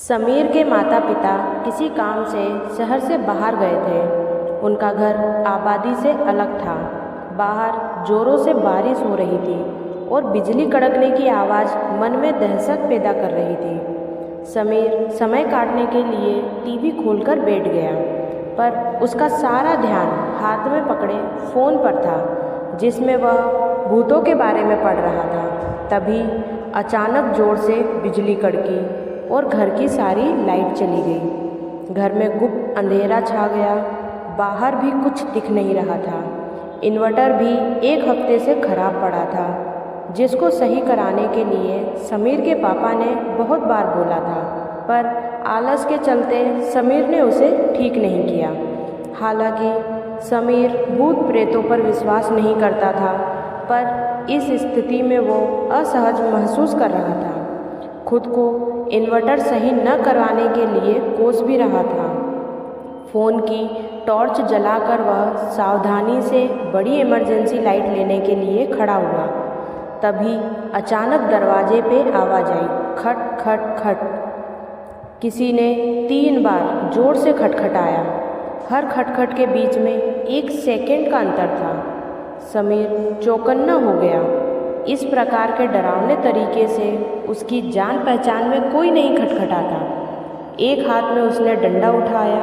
समीर के माता पिता किसी काम से शहर से बाहर गए थे। उनका घर आबादी से अलग था। बाहर ज़ोरों से बारिश हो रही थी और बिजली कड़कने की आवाज़ मन में दहशत पैदा कर रही थी। समीर समय काटने के लिए टीवी खोलकर बैठ गया, पर उसका सारा ध्यान हाथ में पकड़े फ़ोन पर था, जिसमें वह भूतों के बारे में पढ़ रहा था। तभी अचानक ज़ोर से बिजली कड़की और घर की सारी लाइट चली गई। घर में गुप्त अंधेरा छा गया। बाहर भी कुछ दिख नहीं रहा था। इन्वर्टर भी एक हफ्ते से खराब पड़ा था, जिसको सही कराने के लिए समीर के पापा ने बहुत बार बोला था, पर आलस के चलते समीर ने उसे ठीक नहीं किया। हालांकि समीर भूत प्रेतों पर विश्वास नहीं करता था, पर इस स्थिति में वो असहज महसूस कर रहा था। खुद को इन्वर्टर सही न करवाने के लिए कोस भी रहा था। फ़ोन की टॉर्च जलाकर वह सावधानी से बड़ी इमरजेंसी लाइट लेने के लिए खड़ा हुआ। तभी अचानक दरवाजे पे आवाज़ आई, खट खट खट। किसी ने 3 बार ज़ोर से खटखटाया। हर खटखट के बीच में 1 सेकंड का अंतर था। समीर चौकन्ना हो गया। इस प्रकार के डरावने तरीके से उसकी जान पहचान में कोई नहीं खटखटाता। एक हाथ में उसने डंडा उठाया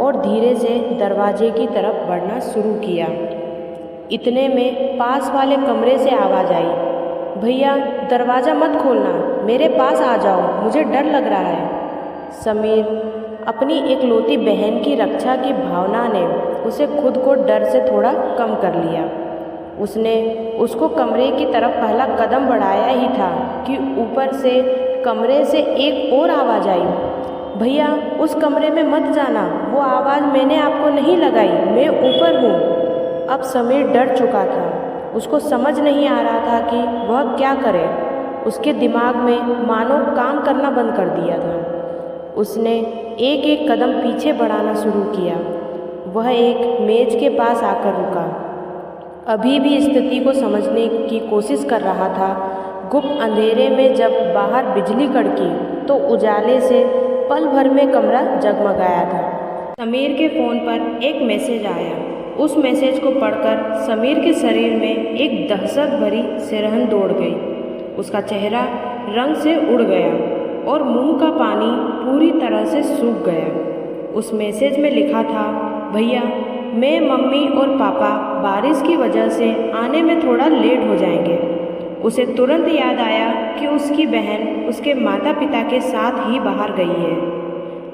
और धीरे से दरवाजे की तरफ बढ़ना शुरू किया। इतने में पास वाले कमरे से आवाज़ आई, भैया दरवाज़ा मत खोलना, मेरे पास आ जाओ, मुझे डर लग रहा है। समीर अपनी एकलौती बहन की रक्षा की भावना ने उसे खुद को डर से थोड़ा कम कर लिया। उसने उसको कमरे की तरफ पहला कदम बढ़ाया ही था कि ऊपर से कमरे से एक और आवाज़ आई, भैया उस कमरे में मत जाना, वो आवाज़ मैंने आपको नहीं लगाई, मैं ऊपर हूँ। अब समीर डर चुका था। उसको समझ नहीं आ रहा था कि वह क्या करे। उसके दिमाग में मानो काम करना बंद कर दिया था। उसने एक एक कदम पीछे बढ़ाना शुरू किया। वह एक मेज़ के पास आकर रुका। अभी भी स्थिति को समझने की कोशिश कर रहा था। गुप्त अंधेरे में जब बाहर बिजली कड़की तो उजाले से पल भर में कमरा जगमगाया था। समीर के फ़ोन पर एक मैसेज आया। उस मैसेज को पढ़कर समीर के शरीर में एक दहशत भरी सिरहन दौड़ गई। उसका चेहरा रंग से उड़ गया और मुंह का पानी पूरी तरह से सूख गया। उस मैसेज में लिखा था, भैया मैं, मम्मी और पापा बारिश की वजह से आने में थोड़ा लेट हो जाएंगे। उसे तुरंत याद आया कि उसकी बहन उसके माता पिता के साथ ही बाहर गई है।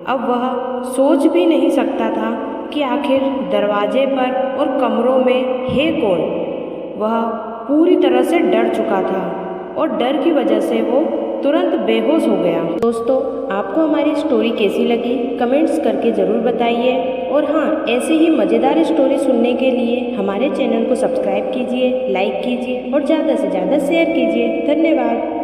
अब वह सोच भी नहीं सकता था कि आखिर दरवाजे पर और कमरों में है कौन। वह पूरी तरह से डर चुका था और डर की वजह से वो तुरंत बेहोश हो गया। दोस्तों, आपको हमारी स्टोरी कैसी लगी कमेंट्स करके ज़रूर बताइए। और हाँ, ऐसे ही मज़ेदार स्टोरी सुनने के लिए हमारे चैनल को सब्सक्राइब कीजिए, लाइक कीजिए और ज़्यादा से ज़्यादा शेयर कीजिए। धन्यवाद।